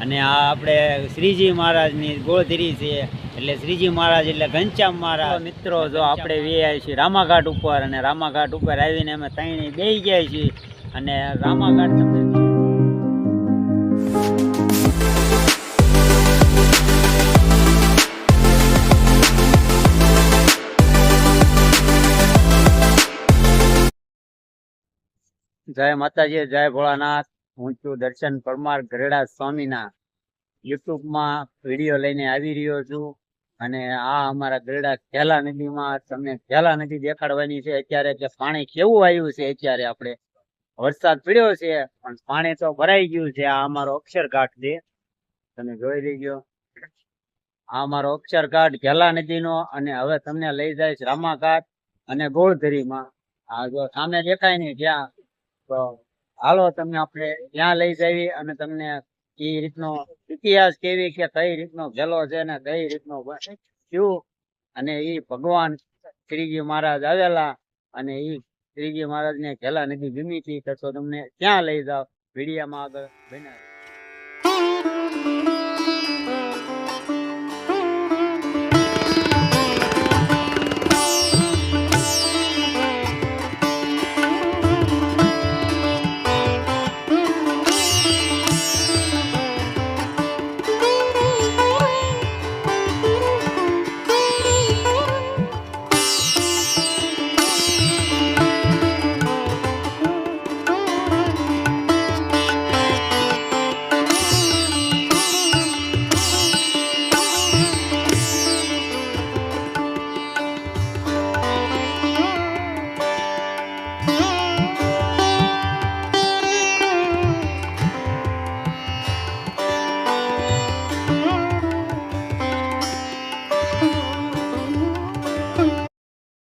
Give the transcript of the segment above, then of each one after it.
અને આ આપણે શ્રીજી મહારાજની ગોળધરી છે, એટલે શ્રીજી મહારાજ એટલે ઘનશ્યામ મહારાજ. મિત્રો જો આપણે વ્યાયા છીએ રામાઘાટ ઉપર, અને રામાઘાટ ઉપર આવીને અમે ત્રણેય બેસી ગયા છીએ. અને રામાઘાટ તમને જય માતાજી, જય ભોળાનાથ. હું છું દર્શન પરમાર ગરડા સ્વામીના યુટ્યુબમાં વિડીયો લઈને આવી રહ્યો છું. અને આ અમારા ગરડા ખેલા નદીમાં તમને ખેલા નદી દેખાડવાની છે. અત્યારે કે પાણી કેવું આવ્યું છે, અત્યારે આપણે વરસાદ પડ્યો છે પણ પાણી તો ભરાઈ ગયું છે. આ અમારો અક્ષરઘાટ છે, તમે જોઈ લેજો. આ અમારો અક્ષરઘાટ ખેલા નદીનો. અને હવે તમને લઈ જઈશ રામાઘાટ અને ગોળધરીમાં. આ જો સામે દેખાય ને ત્યાં, તો હાલો તમને આપણે ત્યાં લઈ જઈએ અને તમને એ રીતનો ઇતિહાસ કેવી કે કઈ રીતનો ગેલો છે ને કઈ રીતનો થયું. અને એ ભગવાન શ્રીજી મહારાજ આવેલા, અને એ શ્રીજી મહારાજ ને ખેલા નદી ગમી હતી, તો તમને ત્યાં લઈ જાઓ. વિડીયામાં આગળ બન્યા.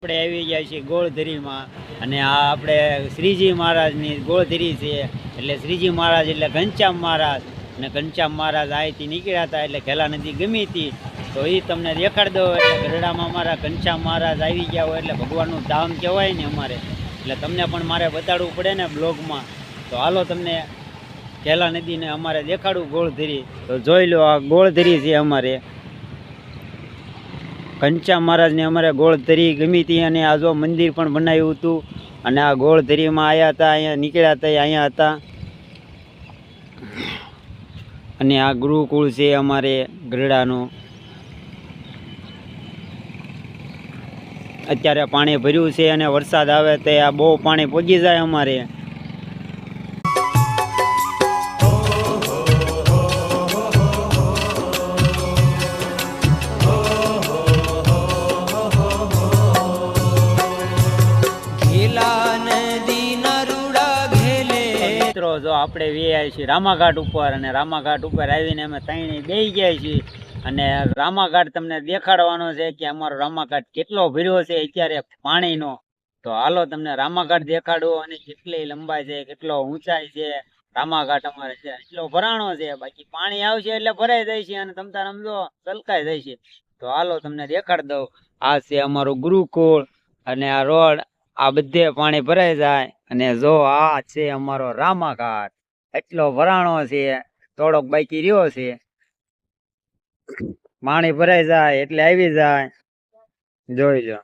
આપણે આવી ગયા છીએ ગોળધરીમાં. અને આ આપણે શ્રીજી મહારાજની ગોળધરી છે, એટલે શ્રીજી મહારાજ એટલે ઘનશ્યામ મહારાજ. અને ઘનશ્યામ મહારાજ અહીંથી નીકળ્યા હતા, એટલે ખેલા નદી ગમી હતી, તો એ તમને દેખાડ દો. એટલે ગરડામાં અમારા ઘનશ્યામ મહારાજ આવી ગયા હોય એટલે ભગવાનનું ધામ કહેવાય ને અમારે, એટલે તમને પણ મારે બતાડવું પડે ને બ્લોગમાં. તો હાલો તમને ખેલા નદીને અમારે દેખાડવું ગોળધરી. તો જોઈ લો, આ ગોળધરી છે અમારે. ઘનશ્યામ મહારાજને અમારે ગોળધરી ગમી હતી, અને આ જો મંદિર પણ બનાવ્યું હતું. અને આ ગોળધરીમાં આવ્યા હતા, અહીંયા નીકળ્યા હતા, અહીંયા હતા. અને આ ગુરુકુળ છે અમારે ગરડાનું. અત્યારે પાણી ભર્યું છે, અને વરસાદ આવે તો આ બહુ પાણી પોગી જાય અમારે. જો આપણે વ્યાયા છીએ રામાઘાટ ઉપર, અને રામાઘાટ ઉપર આવીને અમે ત્રણેય બેસી ગયા છીએ. અને રામાઘાટ તમને દેખાડવાનો છે કે અમારો રામાઘાટ કેટલો ભર્યો છે અત્યારે પાણીનો. તો હાલો તમને રામાઘાટ દેખાડો, અને કેટલી લંબાઈ છે, કેટલો ઊંચાઈ છે રામાઘાટ અમારે છે. એટલો ભરાણો છે, બાકી પાણી આવશે એટલે ભરાઈ જાય છે, અને તમ તાર સમજો છલકાઈ જાય છે. તો હાલો તમને દેખાડ દઉં. આ છે અમારું ગુરુકુળ, અને આ રોડ, આ બધે પાણી ભરાઈ જાય. અને જો આ છે અમારો રામાઘાટ, એટલો ભરાણો છે, થોડોક બાકી રહ્યો છે. પાણી ભરાઈ જાય એટલે આવી જાય, જોઈ લો.